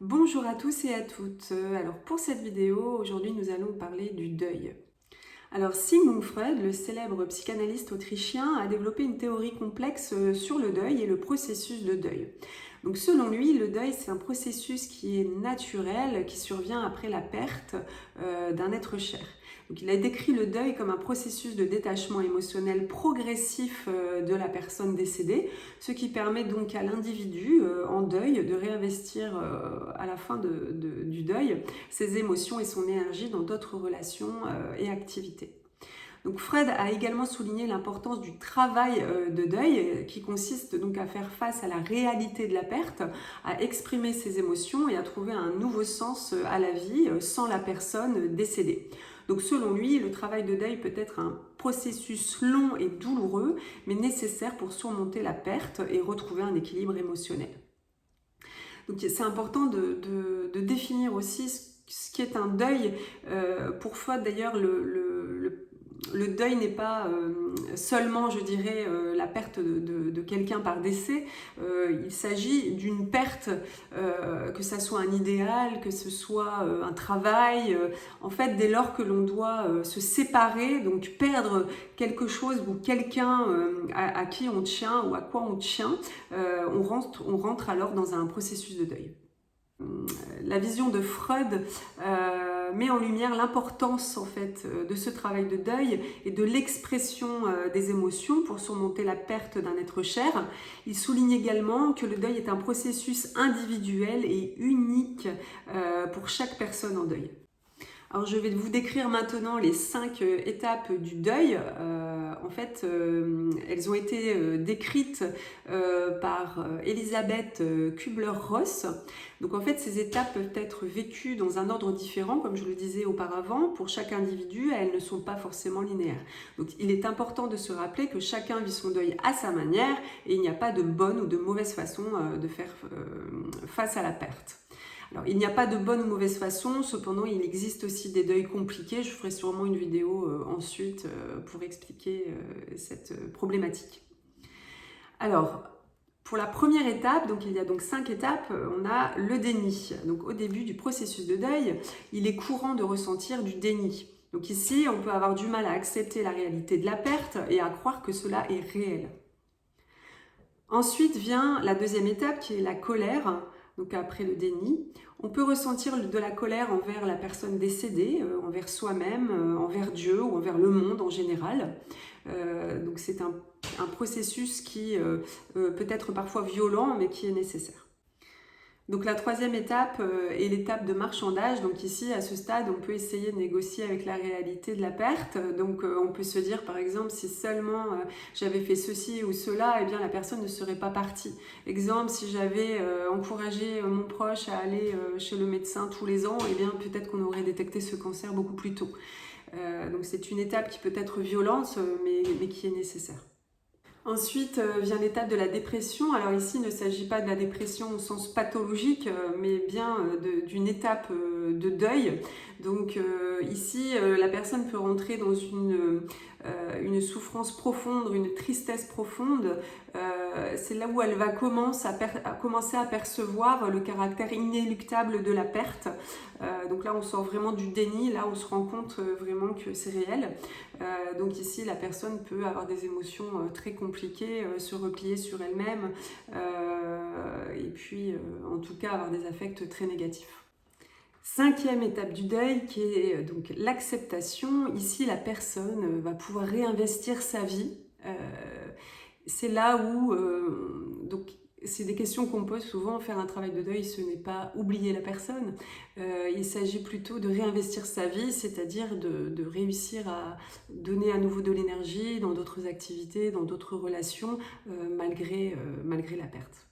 Bonjour à tous et à toutes. Alors pour cette vidéo, aujourd'hui nous allons parler du deuil. Alors Sigmund Freud, le célèbre psychanalyste autrichien, a développé une théorie complexe sur le deuil et le processus de deuil. Donc selon lui, le deuil c'est un processus qui est naturel, qui survient après la perte d'un être cher. Donc il a décrit le deuil comme un processus de détachement émotionnel progressif de la personne décédée, ce qui permet donc à l'individu en deuil de réinvestir à la fin du deuil ses émotions et son énergie dans d'autres relations et activités. Donc Freud a également souligné l'importance du travail de deuil qui consiste donc à faire face à la réalité de la perte, à exprimer ses émotions et à trouver un nouveau sens à la vie sans la personne décédée. Donc selon lui, le travail de deuil peut être un processus long et douloureux, mais nécessaire pour surmonter la perte et retrouver un équilibre émotionnel. Donc c'est important de définir aussi ce qui est un deuil. Pour Freud d'ailleurs, le deuil n'est pas seulement, je dirais, la perte de quelqu'un par décès. Il s'agit d'une perte, que ce soit un idéal, que ce soit un travail. En fait, dès lors que l'on doit se séparer, donc perdre quelque chose ou quelqu'un à qui on tient ou à quoi on tient, on rentre alors dans un processus de deuil. La vision de Freud met en lumière l'importance en fait de ce travail de deuil et de l'expression des émotions pour surmonter la perte d'un être cher. Il souligne également que le deuil est un processus individuel et unique pour chaque personne en deuil. Alors je vais vous décrire maintenant les 5 étapes du deuil. En fait, elles ont été décrites par Elisabeth Kubler-Ross. Donc en fait, ces étapes peuvent être vécues dans un ordre différent, comme je le disais auparavant, pour chaque individu, elles ne sont pas forcément linéaires. Donc il est important de se rappeler que chacun vit son deuil à sa manière et il n'y a pas de bonne ou de mauvaise façon de faire face à la perte. Alors, il n'y a pas de bonne ou mauvaise façon, cependant il existe aussi des deuils compliqués. Je ferai sûrement une vidéo ensuite pour expliquer cette problématique. Alors, pour la première étape, donc il y a donc 5 étapes, on a le déni. Donc au début du processus de deuil, il est courant de ressentir du déni. Donc ici, on peut avoir du mal à accepter la réalité de la perte et à croire que cela est réel. Ensuite vient la deuxième étape qui est la colère. Donc après le déni, on peut ressentir de la colère envers la personne décédée, envers soi-même, envers Dieu ou envers le monde en général. Donc c'est un processus qui peut être parfois violent mais qui est nécessaire. Donc la troisième étape est l'étape de marchandage. Donc ici, à ce stade, on peut essayer de négocier avec la réalité de la perte. Donc on peut se dire, par exemple, si seulement j'avais fait ceci ou cela, eh bien la personne ne serait pas partie. Exemple, si j'avais encouragé mon proche à aller chez le médecin tous les ans, eh bien peut-être qu'on aurait détecté ce cancer beaucoup plus tôt. Donc c'est une étape qui peut être violente, mais qui est nécessaire. Ensuite vient l'étape de la dépression. Alors ici, il ne s'agit pas de la dépression au sens pathologique, mais bien d'une étape de deuil. Donc ici, la personne peut rentrer dans une souffrance profonde, une tristesse profonde. C'est là où elle va commencer à percevoir le caractère inéluctable de la perte. Donc là, on sort vraiment du déni. Là, on se rend compte vraiment que c'est réel. Donc ici, la personne peut avoir des émotions très compliquées, se replier sur elle-même et puis en tout cas avoir des affects très négatifs. Cinquième étape du deuil qui est donc l'acceptation. Ici, la personne va pouvoir réinvestir sa vie. C'est là où donc c'est des questions qu'on pose souvent. Faire un travail de deuil, ce n'est pas oublier la personne. Il s'agit plutôt de réinvestir sa vie, c'est-à-dire de réussir à donner à nouveau de l'énergie dans d'autres activités, dans d'autres relations, malgré la perte.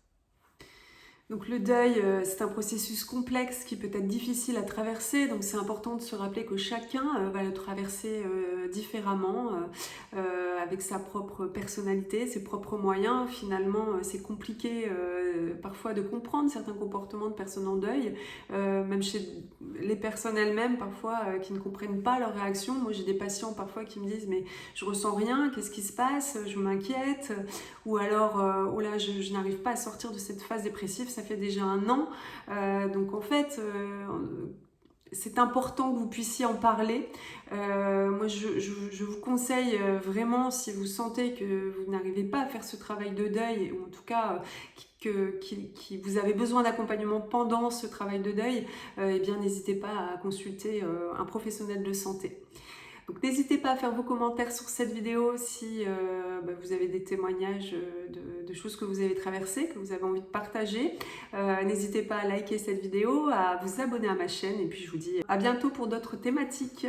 Donc le deuil, c'est un processus complexe qui peut être difficile à traverser, donc c'est important de se rappeler que chacun va le traverser différemment, avec sa propre personnalité, ses propres moyens. Finalement, c'est compliqué parfois de comprendre certains comportements de personnes en deuil, même chez les personnes elles-mêmes parfois qui ne comprennent pas leurs réactions. Moi j'ai des patients parfois qui me disent mais je ressens rien, qu'est-ce qui se passe, je m'inquiète, ou alors oh là je n'arrive pas à sortir de cette phase dépressive. ça fait déjà 1 an. Donc en fait, c'est important que vous puissiez en parler. Moi, je vous conseille vraiment, si vous sentez que vous n'arrivez pas à faire ce travail de deuil, ou en tout cas que vous avez besoin d'accompagnement pendant ce travail de deuil, eh bien n'hésitez pas à consulter un professionnel de santé. Donc n'hésitez pas à faire vos commentaires sur cette vidéo si vous avez des témoignages de choses que vous avez traversées, que vous avez envie de partager. N'hésitez pas à liker cette vidéo, à vous abonner à ma chaîne et puis je vous dis à bientôt pour d'autres thématiques.